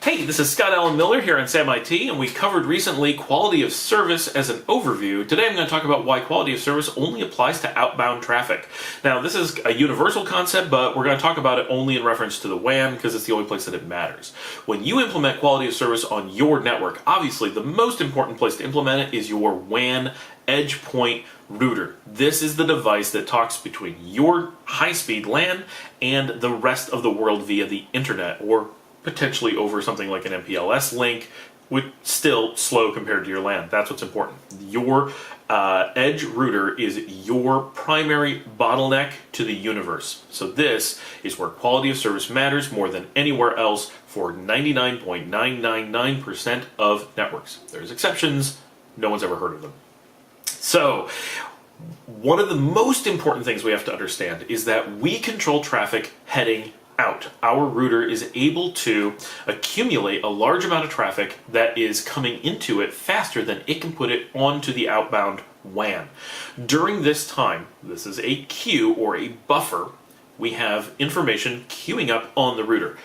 Hey, this is Scott Allen Miller here on Sam IT, and we covered recently quality of service as an overview. Today I'm going to talk about why quality of service only applies to outbound traffic. Now, this is a universal concept, but we're going to talk about it only in reference to the WAN because it's the only place that it matters. When you implement quality of service on your network, obviously the most important place to implement it is your WAN edge point router. This is the device that talks between your high-speed LAN and the rest of the world via the internet, or potentially over something like an MPLS link, which still slow compared to your LAN. That's what's important. Your edge router is your primary bottleneck to the universe. So this is where quality of service matters more than anywhere else for 99.999% of networks. There's exceptions, no one's ever heard of them. So, one of the most important things we have to understand is that we control traffic heading out. Our router is able to accumulate a large amount of traffic that is coming into it faster than it can put it onto the outbound WAN. During this time, this is a queue or a buffer, we have information queuing up on the router.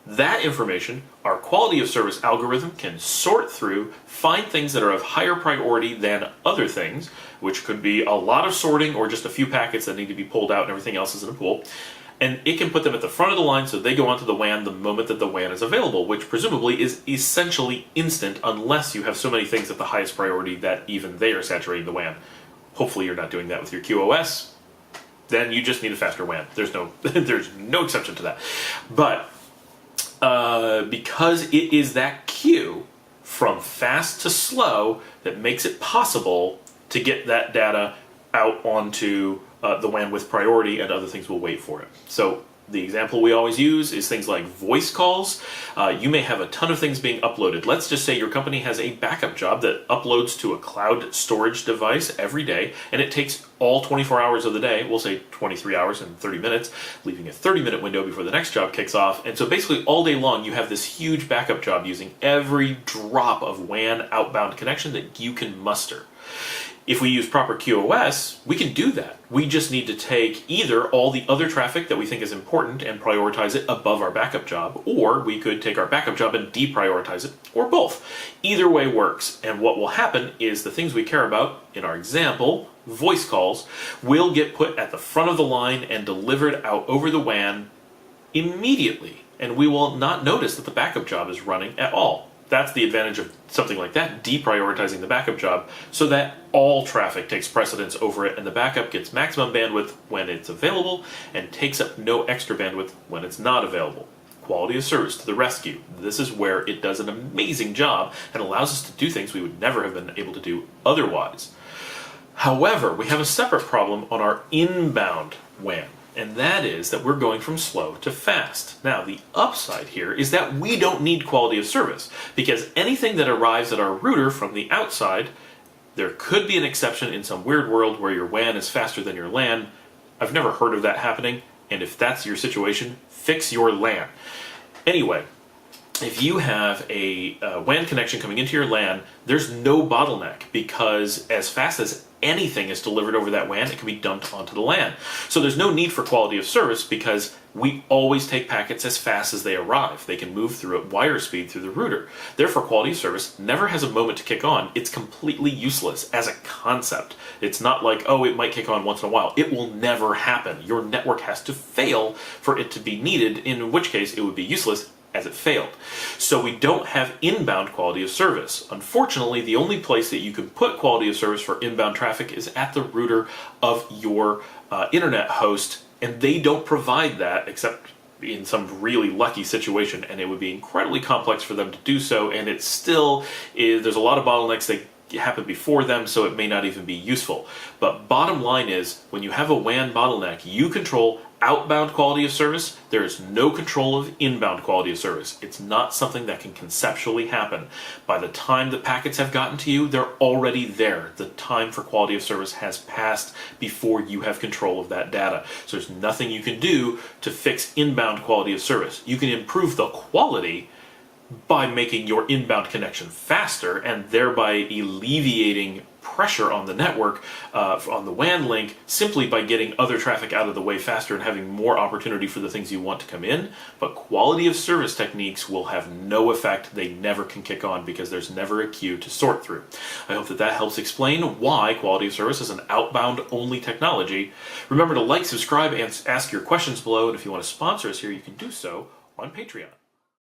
That information, our quality of service algorithm can sort through, find things that are of higher priority than other things, which could be a lot of sorting or just a few packets that need to be pulled out and everything else is in a pool. And it can put them at the front of the line so they go onto the WAN the moment that the WAN is available, which presumably is essentially instant unless you have so many things at the highest priority that even they are saturating the WAN. Hopefully you're not doing that with your QoS. Then you just need a faster WAN. There's no exception to that. But because it is that queue from fast to slow that makes it possible to get that data out onto the WAN with priority, and other things will wait for it. So the example we always use is things like voice calls. You may have a ton of things being uploaded. Let's just say your company has a backup job that uploads to a cloud storage device every day, and it takes all 24 hours of the day, we'll say 23 hours and 30 minutes, leaving a 30-minute window before the next job kicks off. And so basically all day long you have this huge backup job using every drop of WAN outbound connection that you can muster. If we use proper QoS, we can do that. We just need to take either all the other traffic that we think is important and prioritize it above our backup job, or we could take our backup job and deprioritize it, or both. Either way works, and what will happen is the things we care about, in our example, voice calls, will get put at the front of the line and delivered out over the WAN immediately, and we will not notice that the backup job is running at all. That's the advantage of something like that, deprioritizing the backup job, so that all traffic takes precedence over it and the backup gets maximum bandwidth when it's available and takes up no extra bandwidth when it's not available. Quality of service to the rescue. This is where it does an amazing job and allows us to do things we would never have been able to do otherwise. However, we have a separate problem on our inbound WAN. And that is that we're going from slow to fast. Now, the upside here is that we don't need quality of service, because anything that arrives at our router from the outside, there could be an exception in some weird world where your WAN is faster than your LAN. I've never heard of that happening, and if that's your situation, fix your LAN. Anyway, if you have a WAN connection coming into your LAN, there's no bottleneck, because as fast as anything is delivered over that WAN, it can be dumped onto the LAN. So there's no need for quality of service because we always take packets as fast as they arrive. They can move through at wire speed through the router. Therefore, quality of service never has a moment to kick on. It's completely useless as a concept. It's not like, oh, it might kick on once in a while. It will never happen. Your network has to fail for it to be needed, in which case it would be useless as it failed. So we don't have inbound quality of service. Unfortunately, the only place that you can put quality of service for inbound traffic is at the router of your internet host, and they don't provide that except in some really lucky situation, and it would be incredibly complex for them to do so, and it still is, there's a lot of bottlenecks that happen before them, so it may not even be useful. But bottom line is, when you have a WAN bottleneck, you control outbound quality of service. There is no control of inbound quality of service. It's not something that can conceptually happen. By the time the packets have gotten to you, they're already there. The time for quality of service has passed before you have control of that data. So there's nothing you can do to fix inbound quality of service. You can improve the quality by making your inbound connection faster and thereby alleviating pressure on the network, on the WAN link, simply by getting other traffic out of the way faster and having more opportunity for the things you want to come in. But quality of service techniques will have no effect. They never can kick on because there's never a queue to sort through. I hope that helps explain why quality of service is an outbound only technology. Remember to like, subscribe, and ask your questions below. And if you want to sponsor us here, you can do so on Patreon.